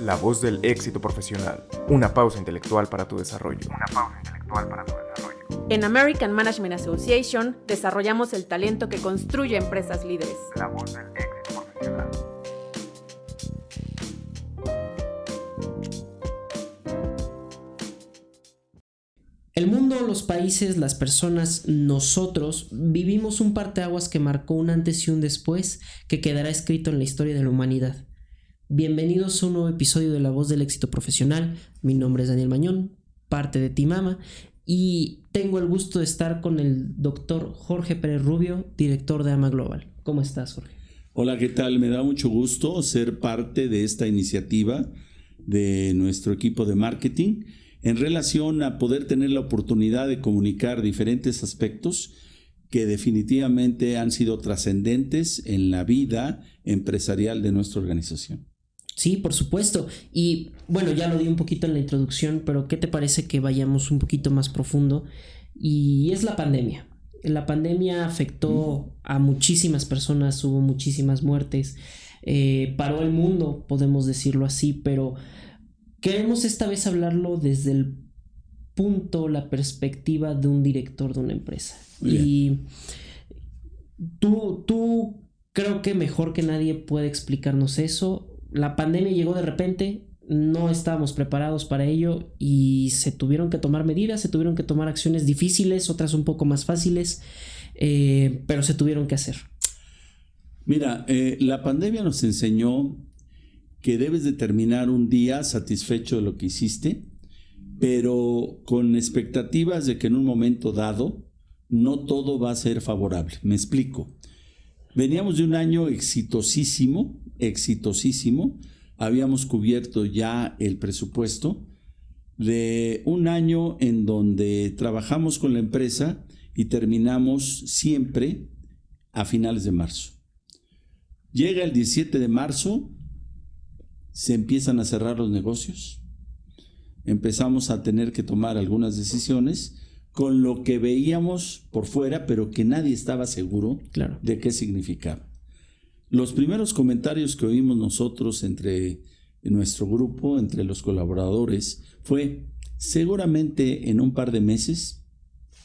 La voz del éxito profesional. Una pausa intelectual para tu desarrollo. En American Management Association desarrollamos el talento que construye empresas líderes. La voz del éxito profesional. El mundo, los países, las personas, nosotros vivimos un parteaguas que marcó un antes y un después que quedará escrito en la historia de la humanidad. Bienvenidos a un nuevo episodio de La Voz del Éxito Profesional. Mi nombre es Daniel Mañón, parte de Timama, y tengo el gusto de estar con el doctor Jorge Pérez Rubio, director de AMA Global. ¿Cómo estás, Jorge? Hola, ¿qué tal? Me da mucho gusto ser parte de esta iniciativa de nuestro equipo de marketing en relación a poder tener la oportunidad de comunicar diferentes aspectos que definitivamente han sido trascendentes en la vida empresarial de nuestra organización. Sí, por supuesto. Y bueno, ya lo di un poquito en la introducción, pero ¿qué te parece que vayamos un poquito más profundo? Y es la pandemia. La pandemia afectó a muchísimas personas, hubo muchísimas muertes, paró el mundo, podemos decirlo así, pero queremos esta vez hablarlo desde el punto, la perspectiva de un director de una empresa. Bien. Y tú creo que mejor que nadie puede explicarnos eso. La pandemia llegó de repente, no estábamos preparados para ello y se tuvieron que tomar medidas, se tuvieron que tomar acciones difíciles, otras un poco más fáciles, pero se tuvieron que hacer. Mira, la pandemia nos enseñó que debes de terminar un día satisfecho de lo que hiciste, pero con expectativas de que en un momento dado no todo va a ser favorable. Me explico. Veníamos de un año exitosísimo. Habíamos cubierto ya el presupuesto de un año en donde trabajamos con la empresa y terminamos siempre a finales de marzo. Llega el 17 de marzo, se empiezan a cerrar los negocios, empezamos a tener que tomar algunas decisiones con lo que veíamos por fuera, pero que nadie estaba seguro de qué significaba. Los primeros comentarios que oímos nosotros entre nuestro grupo, entre los colaboradores, fue: seguramente en un par de meses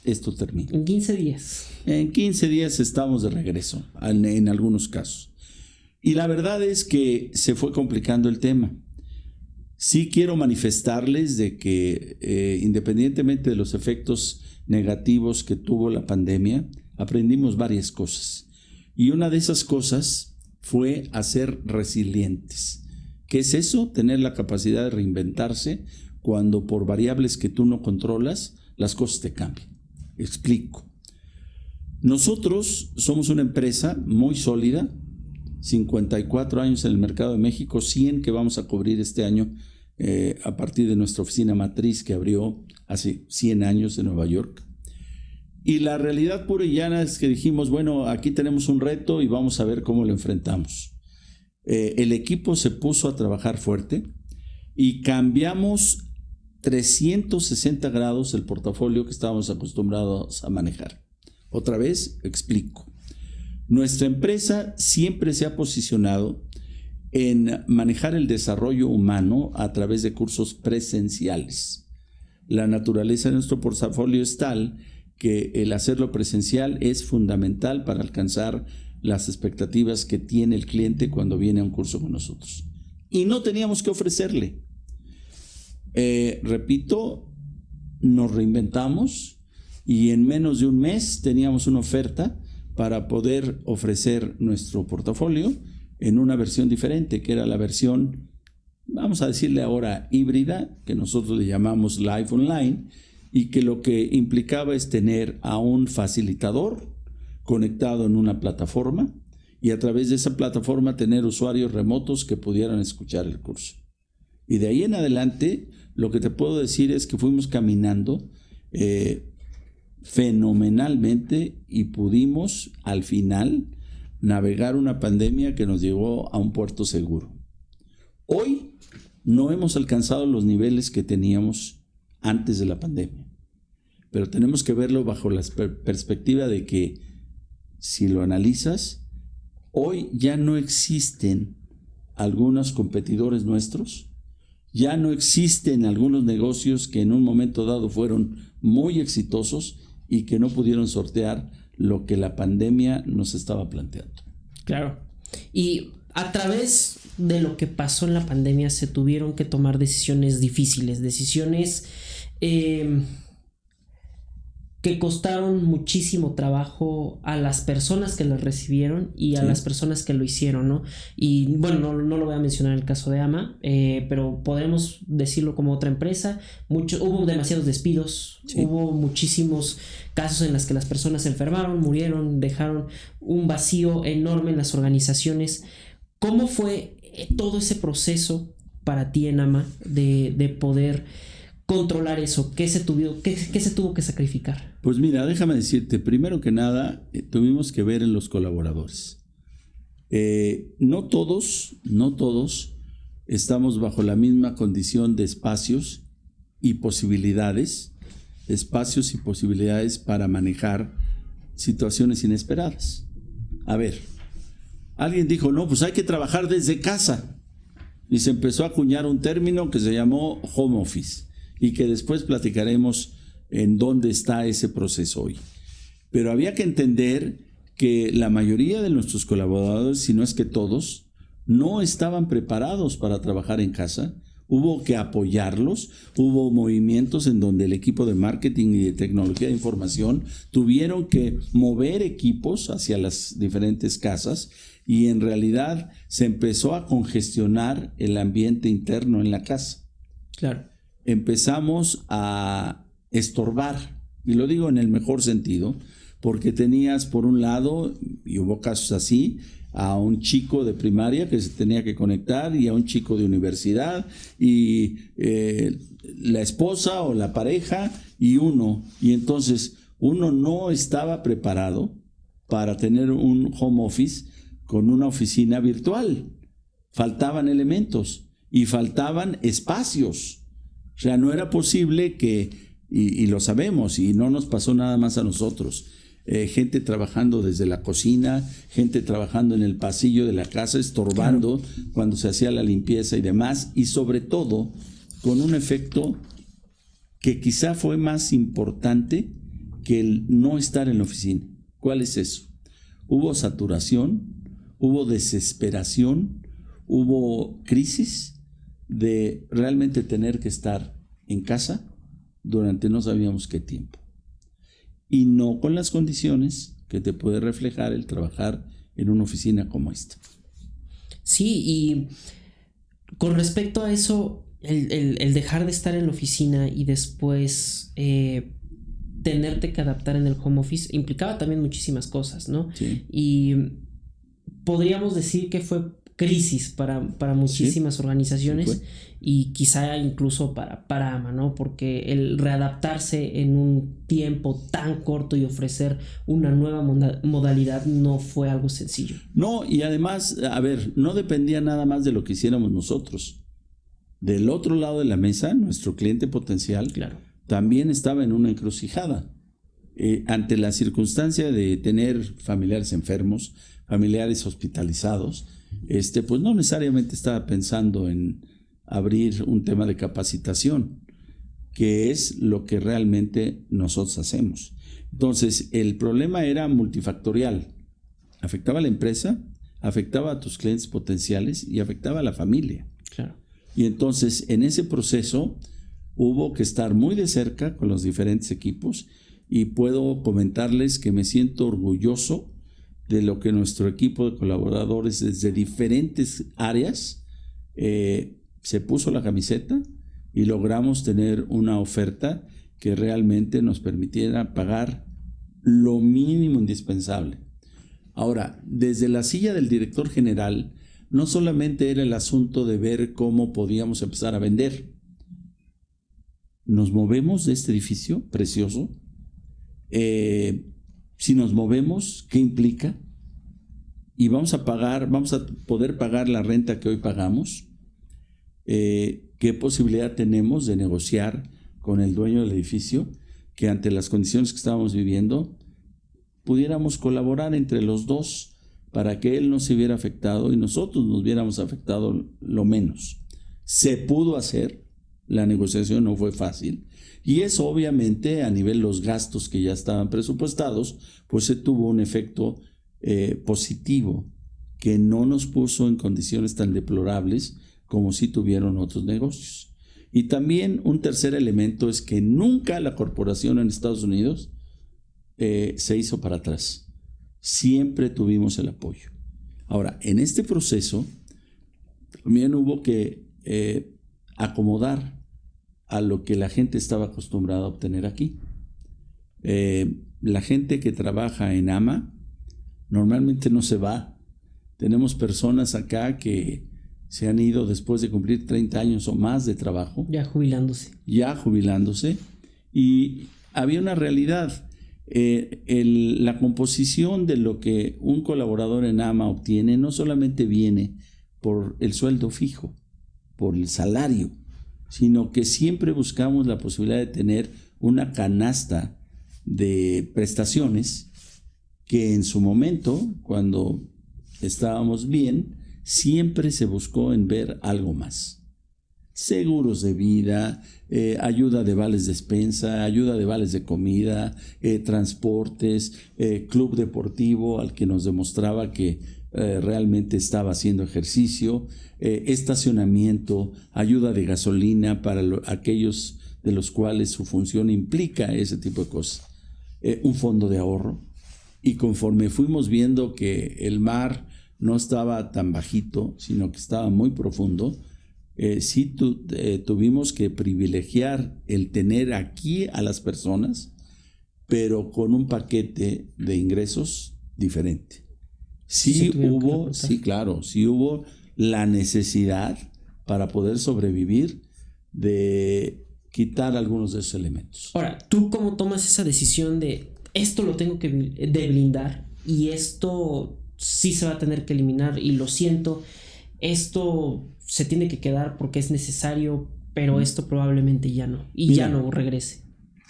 esto termina. En 15 días. En 15 días estamos de regreso, en algunos casos. Y la verdad es que se fue complicando el tema. Sí quiero manifestarles de que independientemente de los efectos negativos que tuvo la pandemia, aprendimos varias cosas. Y una de esas cosas fue a ser resilientes. ¿Qué es eso? Tener la capacidad de reinventarse cuando por variables que tú no controlas, las cosas te cambian. Explico. Nosotros somos una empresa muy sólida, 54 años en el mercado de México, 100 que vamos a cubrir este año a partir de nuestra oficina matriz que abrió hace 100 años en Nueva York. Y la realidad pura y llana es que dijimos, bueno, aquí tenemos un reto y vamos a ver cómo lo enfrentamos. El equipo se puso a trabajar fuerte y cambiamos 360 grados el portafolio que estábamos acostumbrados a manejar. Otra vez, explico. Nuestra empresa siempre se ha posicionado en manejar el desarrollo humano a través de cursos presenciales. La naturaleza de nuestro portafolio es tal que el hacerlo presencial es fundamental para alcanzar las expectativas que tiene el cliente cuando viene a un curso con nosotros. Y no teníamos que ofrecerle. Repito, nos reinventamos y en menos de un mes teníamos una oferta para poder ofrecer nuestro portafolio en una versión diferente, que era la versión, vamos a decirle ahora, híbrida, que nosotros le llamamos Live Online, y que lo que implicaba es tener a un facilitador conectado en una plataforma y a través de esa plataforma tener usuarios remotos que pudieran escuchar el curso. Y de ahí en adelante, lo que te puedo decir es que fuimos caminando fenomenalmente y pudimos al final navegar una pandemia que nos llevó a un puerto seguro. Hoy no hemos alcanzado los niveles que teníamos antes de la pandemia, pero tenemos que verlo bajo la perspectiva de que si lo analizas, hoy ya no existen algunos competidores nuestros Ya no existen algunos negocios que en un momento dado fueron muy exitosos y que no pudieron sortear lo que la pandemia nos estaba planteando. Claro. Y a través de lo que pasó en la pandemia se tuvieron que tomar decisiones difíciles, decisiones que costaron muchísimo trabajo a las personas que las recibieron y a las personas que lo hicieron, ¿no? Y bueno, no lo voy a mencionar en el caso de AMA, pero podemos decirlo como otra empresa. Hubo demasiados despidos, hubo muchísimos casos en los que las personas se enfermaron, murieron, dejaron un vacío enorme en las organizaciones. ¿Cómo fue todo ese proceso para ti en AMA de poder controlar eso? ¿Qué se tuvo que sacrificar? Pues mira, déjame decirte, primero que nada, tuvimos que ver en los colaboradores. No todos estamos bajo la misma condición de espacios y posibilidades para manejar situaciones inesperadas. A ver, alguien dijo, no, pues hay que trabajar desde casa. Y se empezó a acuñar un término que se llamó home office y que después platicaremos en dónde está ese proceso hoy. Pero había que entender que la mayoría de nuestros colaboradores, si no es que todos, no estaban preparados para trabajar en casa. Hubo que apoyarlos, hubo movimientos en donde el equipo de marketing y de tecnología de información tuvieron que mover equipos hacia las diferentes casas y en realidad se empezó a congestionar el ambiente interno en la casa. Claro. Empezamos a estorbar, y lo digo en el mejor sentido, porque tenías por un lado, y hubo casos así, a un chico de primaria que se tenía que conectar y a un chico de universidad y la esposa o la pareja y entonces uno no estaba preparado para tener un home office con una oficina virtual. Faltaban elementos y faltaban espacios. O sea, no era posible que, y lo sabemos, y no nos pasó nada más a nosotros, gente trabajando desde la cocina, gente trabajando en el pasillo de la casa, estorbando cuando se hacía la limpieza y demás, y sobre todo con un efecto que quizá fue más importante que el no estar en la oficina. ¿Cuál es eso? Hubo saturación, hubo desesperación, hubo crisis de realmente tener que estar en casa durante no sabíamos qué tiempo. Y no con las condiciones que te puede reflejar el trabajar en una oficina como esta. Sí, y con respecto a eso, el dejar de estar en la oficina y después tenerte que adaptar en el home office implicaba también muchísimas cosas, ¿no? Sí. Y podríamos decir que fue crisis para muchísimas organizaciones y quizá incluso para AMA, ¿no? Porque el readaptarse en un tiempo tan corto y ofrecer una nueva modalidad no fue algo sencillo. No, y además, a ver, no dependía nada más de lo que hiciéramos nosotros. Del otro lado de la mesa, nuestro cliente potencial también estaba en una encrucijada. Ante la circunstancia de tener familiares enfermos, familiares hospitalizados, pues no necesariamente estaba pensando en abrir un tema de capacitación, que es lo que realmente nosotros hacemos. Entonces, el problema era multifactorial. Afectaba a la empresa, afectaba a tus clientes potenciales y afectaba a la familia. Claro. Y entonces, en ese proceso, hubo que estar muy de cerca con los diferentes equipos y puedo comentarles que me siento orgulloso de lo que nuestro equipo de colaboradores desde diferentes áreas se puso la camiseta y logramos tener una oferta que realmente nos permitiera pagar lo mínimo indispensable. Ahora, desde la silla del director general, no solamente era el asunto de ver cómo podíamos empezar a vender. Nos movemos de este edificio precioso. Si nos movemos, ¿qué implica? Y vamos a poder pagar la renta que hoy pagamos. ¿Qué posibilidad tenemos de negociar con el dueño del edificio que ante las condiciones que estábamos viviendo pudiéramos colaborar entre los dos para que él no se viera afectado y nosotros nos viéramos afectado lo menos? Se pudo hacer, la negociación no fue fácil, y eso obviamente a nivel de los gastos que ya estaban presupuestados, pues se tuvo un efecto positivo que no nos puso en condiciones tan deplorables como si tuvieron otros negocios. Y también un tercer elemento es que nunca la corporación en Estados Unidos se hizo para atrás. Siempre tuvimos el apoyo. Ahora, en este proceso también hubo que acomodar a lo que la gente estaba acostumbrada a obtener aquí. La gente que trabaja en AMA normalmente no se va. Tenemos personas acá que se han ido después de cumplir 30 años o más de trabajo. Ya jubilándose. Y había una realidad. La composición de lo que un colaborador en AMA obtiene no solamente viene por el sueldo fijo, por el salario, sino que siempre buscamos la posibilidad de tener una canasta de prestaciones que en su momento, cuando estábamos bien, siempre se buscó en ver algo más. Seguros de vida, ayuda de vales de despensa, ayuda de vales de comida, transportes, club deportivo al que nos demostraba que realmente estaba haciendo ejercicio, estacionamiento, ayuda de gasolina para aquellos de los cuales su función implica ese tipo de cosas, un fondo de ahorro. Y conforme fuimos viendo que el mar no estaba tan bajito, sino que estaba muy profundo, tuvimos que privilegiar el tener aquí a las personas, pero con un paquete de ingresos diferente. Sí hubo la necesidad para poder sobrevivir de quitar algunos de esos elementos. Ahora, ¿tú cómo tomas esa decisión de esto lo tengo que blindar y esto sí se va a tener que eliminar y lo siento, esto se tiene que quedar porque es necesario, pero esto probablemente ya no, y ya no regrese?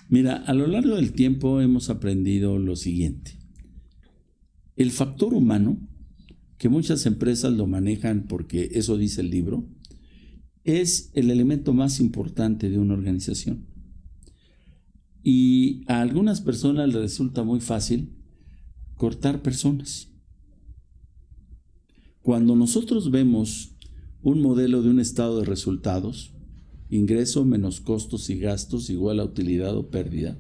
Mira, a lo largo del tiempo hemos aprendido lo siguiente. El factor humano, que muchas empresas lo manejan porque eso dice el libro, es el elemento más importante de una organización. Y a algunas personas les resulta muy fácil cortar personas. Cuando nosotros vemos un modelo de un estado de resultados, ingreso menos costos y gastos igual a utilidad o pérdida,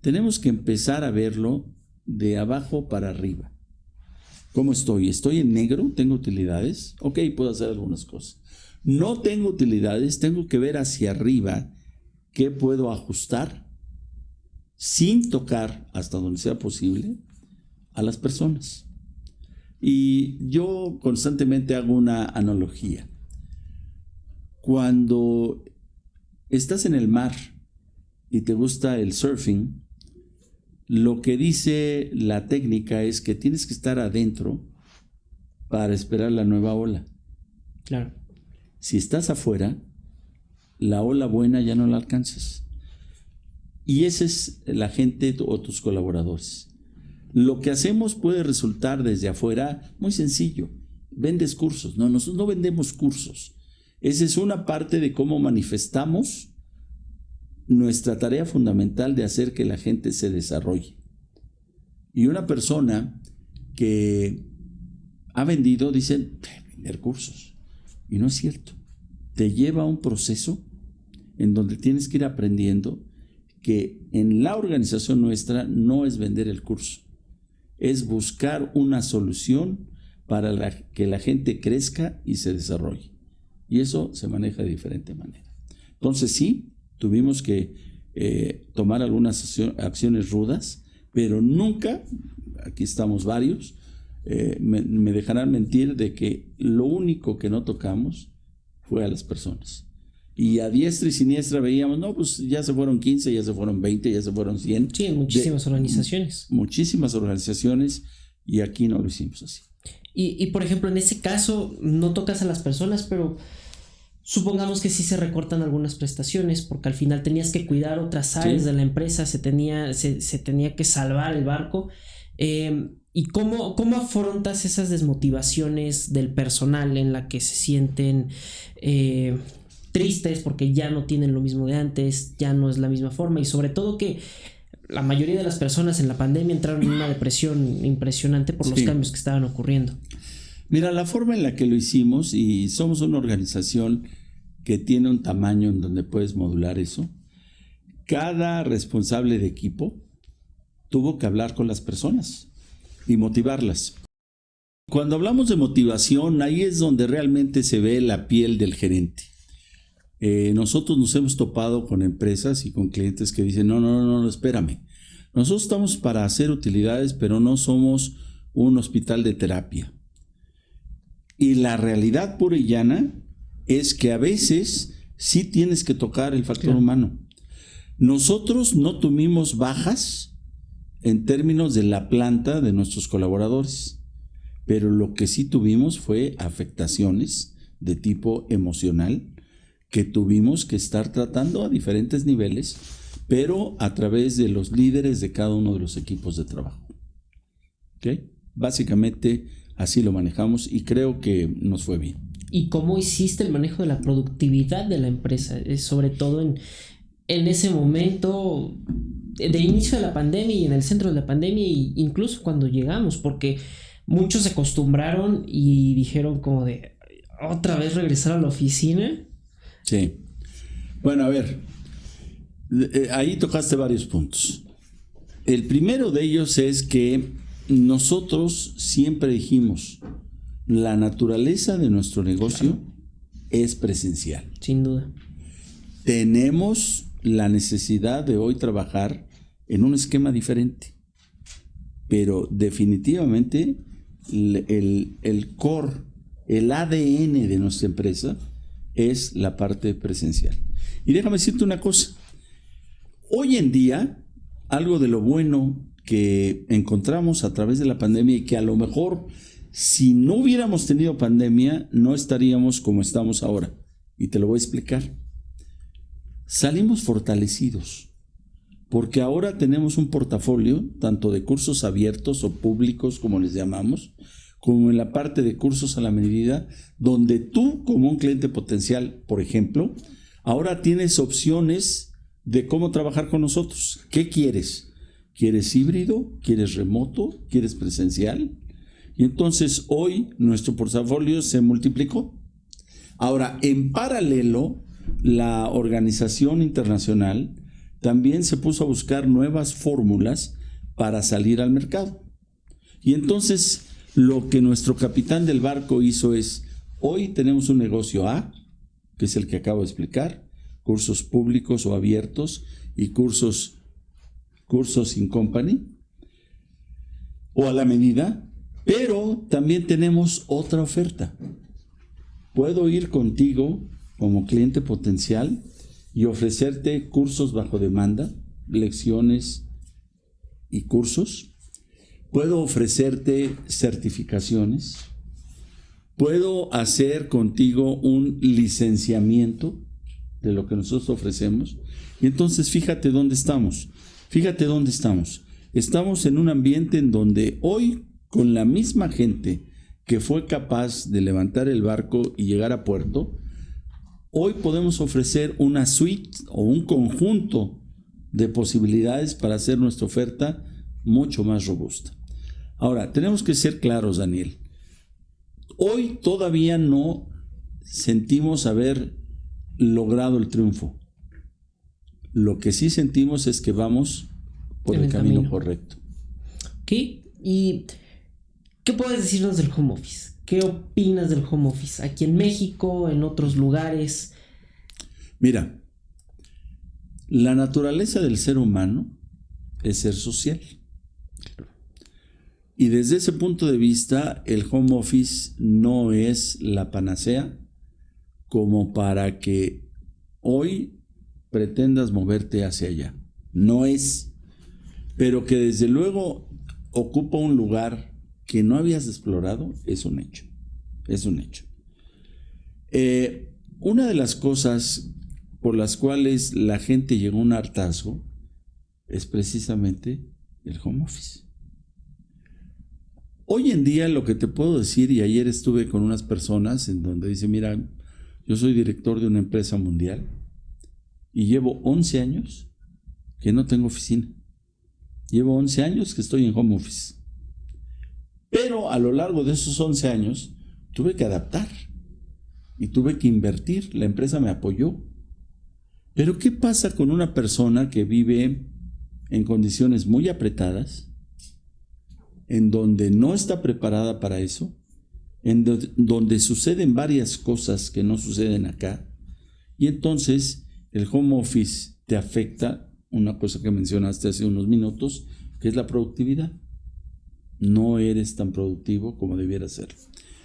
tenemos que empezar a verlo de abajo para arriba. ¿Cómo estoy? ¿Estoy en negro? ¿Tengo utilidades? Ok, puedo hacer algunas cosas. No tengo utilidades, tengo que ver hacia arriba qué puedo ajustar sin tocar, hasta donde sea posible, a las personas. Y yo constantemente hago una analogía. Cuando estás en el mar y te gusta el surfing, lo que dice la técnica es que tienes que estar adentro para esperar la nueva ola. Claro. Si estás afuera, la ola buena ya no la alcanzas. Y esa es la gente o tus colaboradores. Lo que hacemos puede resultar desde afuera muy sencillo. Vendes cursos. No, nosotros no vendemos cursos. Esa es una parte de cómo manifestamos nuestra tarea fundamental de hacer que la gente se desarrolle. Y una persona que ha vendido, dicen, vender cursos. Y no es cierto. Te lleva a un proceso en donde tienes que ir aprendiendo que en la organización nuestra no es vender el curso, es buscar una solución para que la gente crezca y se desarrolle. Y eso se maneja de diferente manera. Entonces sí, tuvimos que tomar algunas acciones rudas, pero nunca, aquí estamos varios, me dejarán mentir de que lo único que no tocamos fue a las personas. Y a diestra y siniestra veíamos, no, pues ya se fueron 15, ya se fueron 20, ya se fueron 100. Sí, en muchísimas organizaciones. Muchísimas organizaciones, y aquí no lo hicimos así. Y por ejemplo, en ese caso, no tocas a las personas, pero supongamos que sí se recortan algunas prestaciones, porque al final tenías que cuidar otras áreas de la empresa, se tenía que salvar el barco. ¿Y cómo afrontas esas desmotivaciones del personal en la que se sienten tristes porque ya no tienen lo mismo de antes, ya no es la misma forma, y sobre todo que la mayoría de las personas en la pandemia entraron en una depresión impresionante por los cambios que estaban ocurriendo? Mira, la forma en la que lo hicimos, y somos una organización que tiene un tamaño en donde puedes modular eso, cada responsable de equipo tuvo que hablar con las personas y motivarlas. Cuando hablamos de motivación, ahí es donde realmente se ve la piel del gerente. Nosotros nos hemos topado con empresas y con clientes que dicen, no, espérame. Nosotros estamos para hacer utilidades, pero no somos un hospital de terapia. Y la realidad pura y llana es que a veces sí tienes que tocar el factor humano. Nosotros no tuvimos bajas en términos de la planta de nuestros colaboradores, pero lo que sí tuvimos fue afectaciones de tipo emocional que tuvimos que estar tratando a diferentes niveles, pero a través de los líderes de cada uno de los equipos de trabajo. ¿Okay? Básicamente así lo manejamos y creo que nos fue bien. ¿Y cómo hiciste el manejo de la productividad de la empresa? Sobre todo en ese momento de inicio de la pandemia y en el centro de la pandemia, e incluso cuando llegamos, porque muchos se acostumbraron y dijeron como de otra vez regresar a la oficina. Sí. Bueno, a ver, ahí tocaste varios puntos. El primero de ellos es que nosotros siempre dijimos, la naturaleza de nuestro negocio es presencial. Sin duda. Tenemos la necesidad de hoy trabajar en un esquema diferente, pero definitivamente el core, el ADN de nuestra empresa es la parte presencial. Y déjame decirte una cosa, hoy en día, algo de lo bueno que encontramos a través de la pandemia y que a lo mejor si no hubiéramos tenido pandemia no estaríamos como estamos ahora, y te lo voy a explicar. Salimos fortalecidos, porque ahora tenemos un portafolio tanto de cursos abiertos o públicos, como les llamamos, como en la parte de cursos a la medida, donde tú como un cliente potencial, por ejemplo, ahora tienes opciones de cómo trabajar con nosotros. ¿Qué quieres? ¿Quieres híbrido? ¿Quieres remoto? ¿Quieres presencial? Y entonces hoy nuestro portafolio se multiplicó. Ahora, en paralelo, la organización internacional también se puso a buscar nuevas fórmulas para salir al mercado. Y entonces lo que nuestro capitán del barco hizo es, hoy tenemos un negocio A, que es el que acabo de explicar, cursos públicos o abiertos y cursos in company o a la medida, pero también tenemos otra oferta. Puedo ir contigo como cliente potencial y ofrecerte cursos bajo demanda, lecciones y cursos. Puedo ofrecerte certificaciones. Puedo hacer contigo un licenciamiento de lo que nosotros ofrecemos. Y entonces fíjate dónde estamos. Estamos en un ambiente en donde hoy, con la misma gente que fue capaz de levantar el barco y llegar a puerto, hoy podemos ofrecer una suite o un conjunto de posibilidades para hacer nuestra oferta mucho más robusta. Ahora, tenemos que ser claros, Daniel. Hoy todavía no sentimos haber logrado el triunfo. Lo que sí sentimos es que vamos por el camino correcto. Ok, ¿y qué puedes decirnos del home office? ¿Qué opinas del home office? Aquí en México, en otros lugares. Mira, la naturaleza del ser humano es ser social. Y desde ese punto de vista, el home office no es la panacea como para que hoy pretendas moverte hacia allá. No es, pero que desde luego ocupa un lugar que no habías explorado, es un hecho. Es un hecho. Una de las cosas por las cuales la gente llegó a un hartazgo es precisamente el home office. Hoy en día lo que te puedo decir, y ayer estuve con unas personas en donde dice, mira, yo soy director de una empresa mundial y llevo 11 años que no tengo oficina. Llevo 11 años que estoy en home office. Pero a lo largo de esos 11 años tuve que adaptar y tuve que invertir. La empresa me apoyó. Pero ¿qué pasa con una persona que vive en condiciones muy apretadas, en donde no está preparada para eso, donde suceden varias cosas que no suceden acá, y entonces el home office te afecta una cosa que mencionaste hace unos minutos, que es la productividad? No eres tan productivo como debieras ser.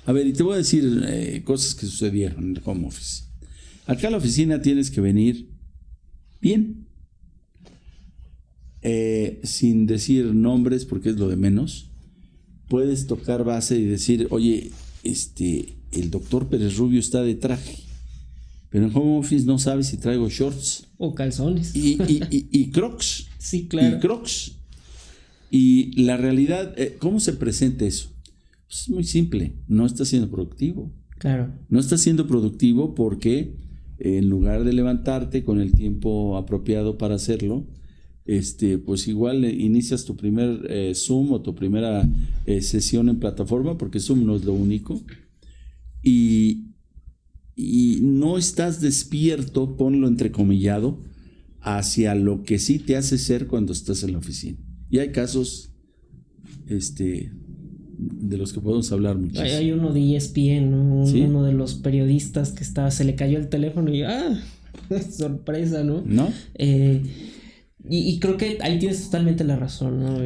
A ver, y te voy a decir cosas que sucedieron en el home office. Acá a la oficina tienes que venir bien, sin decir nombres porque es lo de menos. Puedes tocar base y decir, oye, el doctor Pérez Rubio está de traje, pero en home office no sabes si traigo shorts o calzones y crocs. Sí, claro. Y crocs. Y la realidad, ¿cómo se presenta eso? Pues es muy simple, no está siendo productivo. Claro. No está siendo productivo porque en lugar de levantarte con el tiempo apropiado para hacerlo, pues igual inicias tu primer Zoom o tu primera sesión en plataforma, porque Zoom no es lo único, y no estás despierto, ponlo entrecomillado, hacia lo que sí te hace ser cuando estás en la oficina. Y hay casos de los que podemos hablar muchísimo. Hay uno de ESPN, ¿no? ¿Sí? Uno de los periodistas que se le cayó el teléfono y sorpresa, ¿no? ¿No? Y creo que ahí tienes totalmente la razón, ¿no?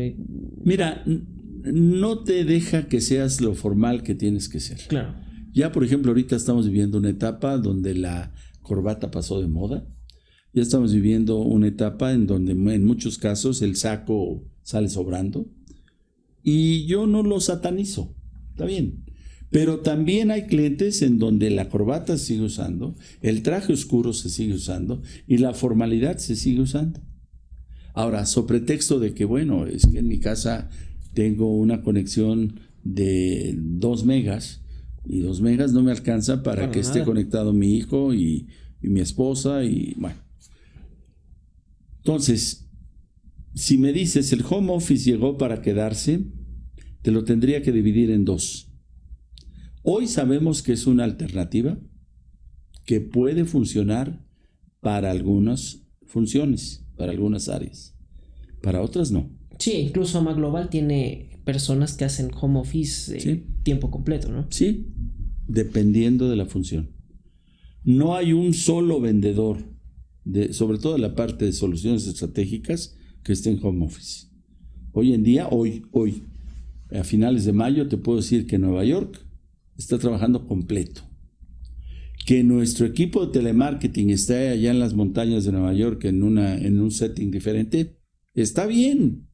Mira, no te deja que seas lo formal que tienes que ser. Claro. Ya, por ejemplo, ahorita estamos viviendo una etapa donde la corbata pasó de moda. Ya estamos viviendo una etapa en donde en muchos casos el saco sale sobrando. Y yo no lo satanizo, está bien. Pero también hay clientes en donde la corbata se sigue usando, el traje oscuro se sigue usando y la formalidad se sigue usando. Ahora, sobre pretexto de que, bueno, es que en mi casa tengo una conexión de 2 megas y 2 megas no me alcanza para que esté conectado mi hijo y mi esposa y bueno. Entonces, si me dices el home office llegó para quedarse, te lo tendría que dividir en 2. Hoy sabemos que es una alternativa que puede funcionar para algunas funciones, para algunas áreas, para otras no. Sí, incluso Ama Global tiene personas que hacen home office tiempo completo, ¿no? Sí, dependiendo de la función. No hay un solo vendedor, sobre todo en la parte de soluciones estratégicas, que esté en home office. Hoy en día, hoy, a finales de mayo, te puedo decir que Nueva York está trabajando completo. Que nuestro equipo de telemarketing está allá en las montañas de Nueva York en un setting diferente, está bien.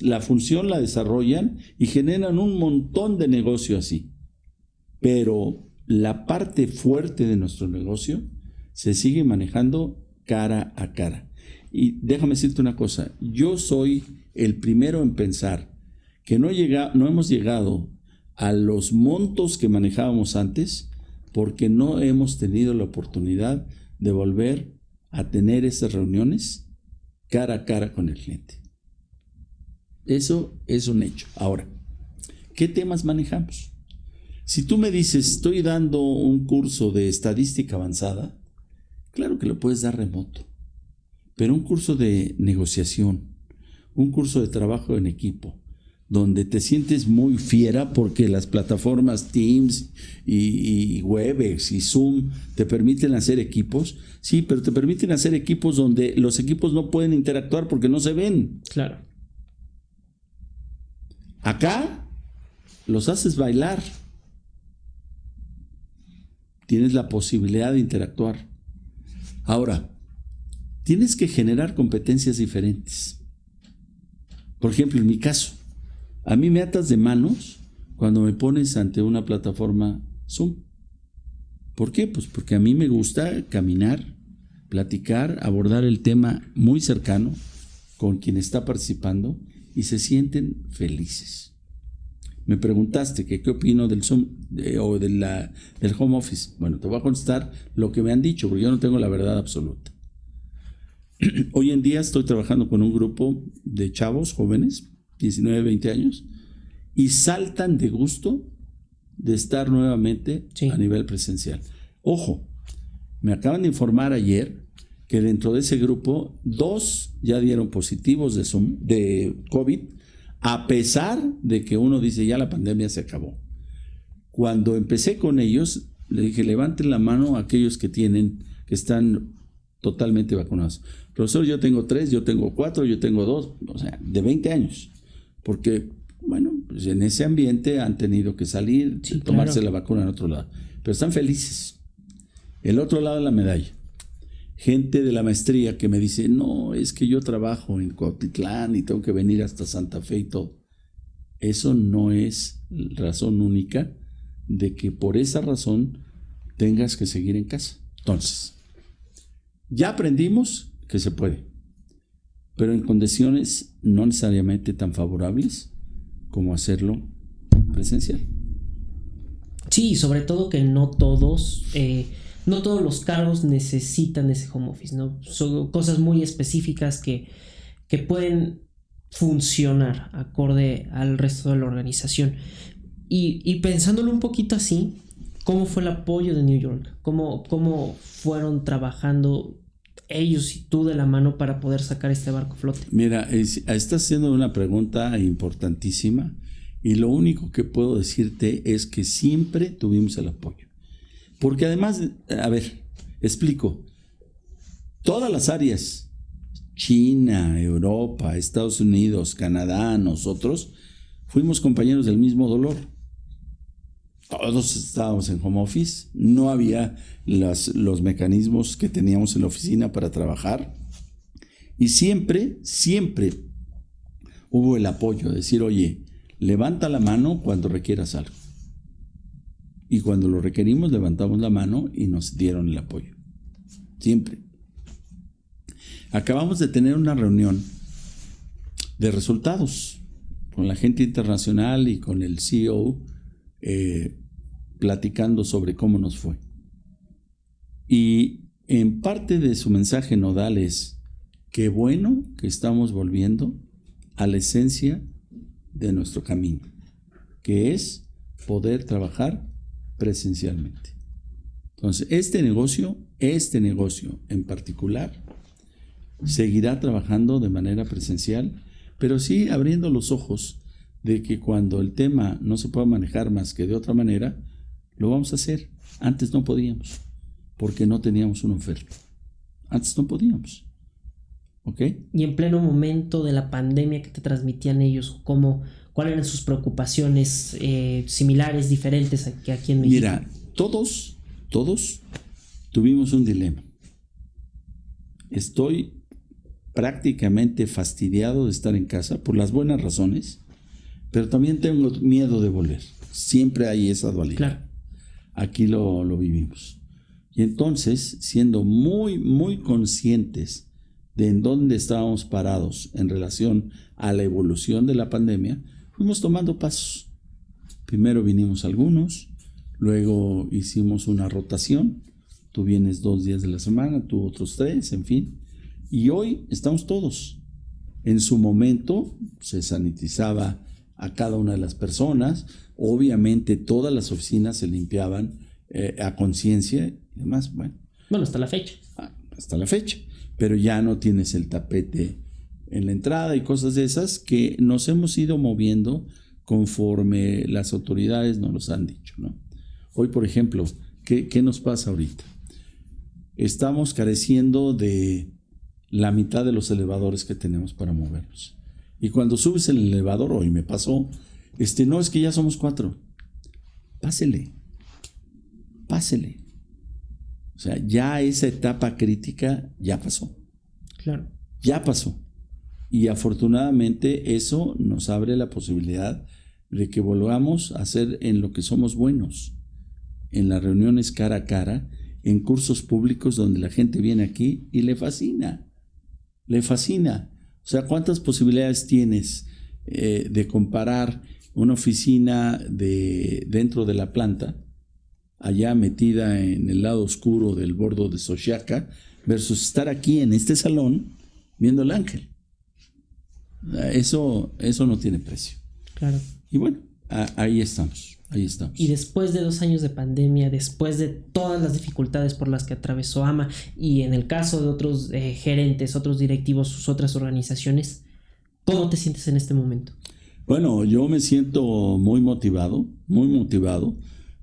La función la desarrollan y generan un montón de negocio así. Pero la parte fuerte de nuestro negocio se sigue manejando cara a cara. Y déjame decirte una cosa, yo soy el primero en pensar que no hemos llegado a los montos que manejábamos antes porque no hemos tenido la oportunidad de volver a tener esas reuniones cara a cara con el cliente. Eso es un hecho. Ahora, ¿qué temas manejamos? Si tú me dices, estoy dando un curso de estadística avanzada, claro que lo puedes dar remoto. Pero un curso de negociación, un curso de trabajo en equipo, donde te sientes muy fiera porque las plataformas Teams y Webex y Zoom te permiten hacer equipos, sí, pero te permiten hacer equipos donde los equipos no pueden interactuar porque no se ven. Claro. Acá los haces bailar. Tienes la posibilidad de interactuar. Ahora, tienes que generar competencias diferentes. Por ejemplo, en mi caso, a mí me atas de manos cuando me pones ante una plataforma Zoom. ¿Por qué? Pues porque a mí me gusta caminar, platicar, abordar el tema muy cercano con quien está participando y se sienten felices. Me preguntaste que qué opino del Zoom o del home office. Bueno, te voy a contestar lo que me han dicho, porque yo no tengo la verdad absoluta. Hoy en día estoy trabajando con un grupo de chavos jóvenes, 19, 20 años, y saltan de gusto de estar nuevamente a nivel presencial. Ojo, me acaban de informar ayer que dentro de ese grupo 2 ya dieron positivos de COVID, a pesar de que uno dice ya la pandemia se acabó. Cuando empecé con ellos, le dije levanten la mano a aquellos que están totalmente vacunados. Profesor, yo tengo 3, yo tengo 4, yo tengo 2, o sea, de 20 años. Porque, bueno, pues en ese ambiente han tenido que salir, tomarse la vacuna en otro lado. Pero están felices. El otro lado de la medalla. Gente de la maestría que me dice, no, es que yo trabajo en Cuautitlán y tengo que venir hasta Santa Fe y todo. Eso no es razón única de que por esa razón tengas que seguir en casa. Entonces, ya aprendimos que se puede, pero en condiciones no necesariamente tan favorables como hacerlo presencial. Sí, sobre todo que no todos los cargos necesitan ese home office, ¿no? Son cosas muy específicas que pueden funcionar acorde al resto de la organización. Y pensándolo un poquito así, ¿cómo fue el apoyo de New York? ¿Cómo fueron trabajando ellos y tú de la mano para poder sacar este barco a flote? Mira, estás haciendo una pregunta importantísima y lo único que puedo decirte es que siempre tuvimos el apoyo. Porque además, a ver, explico, todas las áreas, China, Europa, Estados Unidos, Canadá, nosotros, fuimos compañeros del mismo dolor. Todos estábamos en home office, no había los mecanismos que teníamos en la oficina para trabajar y siempre hubo el apoyo, decir, oye, levanta la mano cuando requieras algo. Y cuando lo requerimos, levantamos la mano y nos dieron el apoyo. Siempre. Acabamos de tener una reunión de resultados con la gente internacional y con el CEO, platicando sobre cómo nos fue. Y en parte de su mensaje nodal es, qué bueno que estamos volviendo a la esencia de nuestro camino, que es poder trabajar presencialmente. Entonces, este negocio en particular, seguirá trabajando de manera presencial, pero sí abriendo los ojos de que cuando el tema no se pueda manejar más que de otra manera, lo vamos a hacer. Antes no podíamos, porque no teníamos una oferta. Antes no podíamos. ¿Ok? Y en pleno momento de la pandemia, ¿qué te transmitían ellos? ¿Cuáles eran sus preocupaciones similares, diferentes que aquí en México? Mira, todos tuvimos un dilema. Estoy prácticamente fastidiado de estar en casa por las buenas razones, pero también tengo miedo de volver. Siempre hay esa dualidad. Claro. Aquí lo vivimos. Y entonces, siendo muy, muy conscientes de en dónde estábamos parados en relación a la evolución de la pandemia, fuimos tomando pasos. Primero vinimos algunos, luego hicimos una rotación. Tú vienes 2 días de la semana, tú otros 3, en fin. Y hoy estamos todos. En su momento se sanitizaba a cada una de las personas. Obviamente todas las oficinas se limpiaban a conciencia y demás. Bueno, hasta la fecha. Hasta la fecha. Pero ya no tienes el tapete en la entrada y cosas de esas que nos hemos ido moviendo conforme las autoridades nos los han dicho, ¿no? Hoy, por ejemplo, ¿qué nos pasa ahorita? Estamos careciendo de la mitad de los elevadores que tenemos para movernos. Y cuando subes el elevador, hoy me pasó, no, es que ya somos 4. Pásele. O sea, ya esa etapa crítica ya pasó. Claro. Ya pasó. Y afortunadamente eso nos abre la posibilidad de que volvamos a ser en lo que somos buenos. En las reuniones cara a cara, en cursos públicos donde la gente viene aquí y le fascina. O sea, ¿cuántas posibilidades tienes de comparar una oficina dentro de la planta, allá metida en el lado oscuro del bordo de Xochiaca, versus estar aquí en este salón viendo el ángel. Eso no tiene precio. Claro. Y bueno, ahí estamos. Y después de 2 años de pandemia, después de todas las dificultades por las que atravesó AMA, y en el caso de otros gerentes, otros directivos, sus otras organizaciones, ¿cómo te sientes en este momento? Bueno, yo me siento muy motivado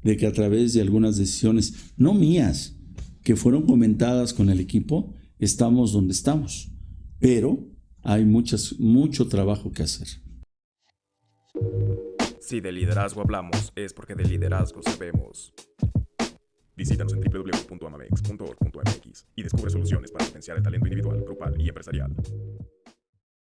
de que a través de algunas decisiones, no mías, que fueron comentadas con el equipo, estamos donde estamos. Pero hay mucho trabajo que hacer. Si de liderazgo hablamos, es porque de liderazgo sabemos. Visítanos en www.amamex.org.mx y descubre soluciones para potenciar el talento individual, grupal y empresarial.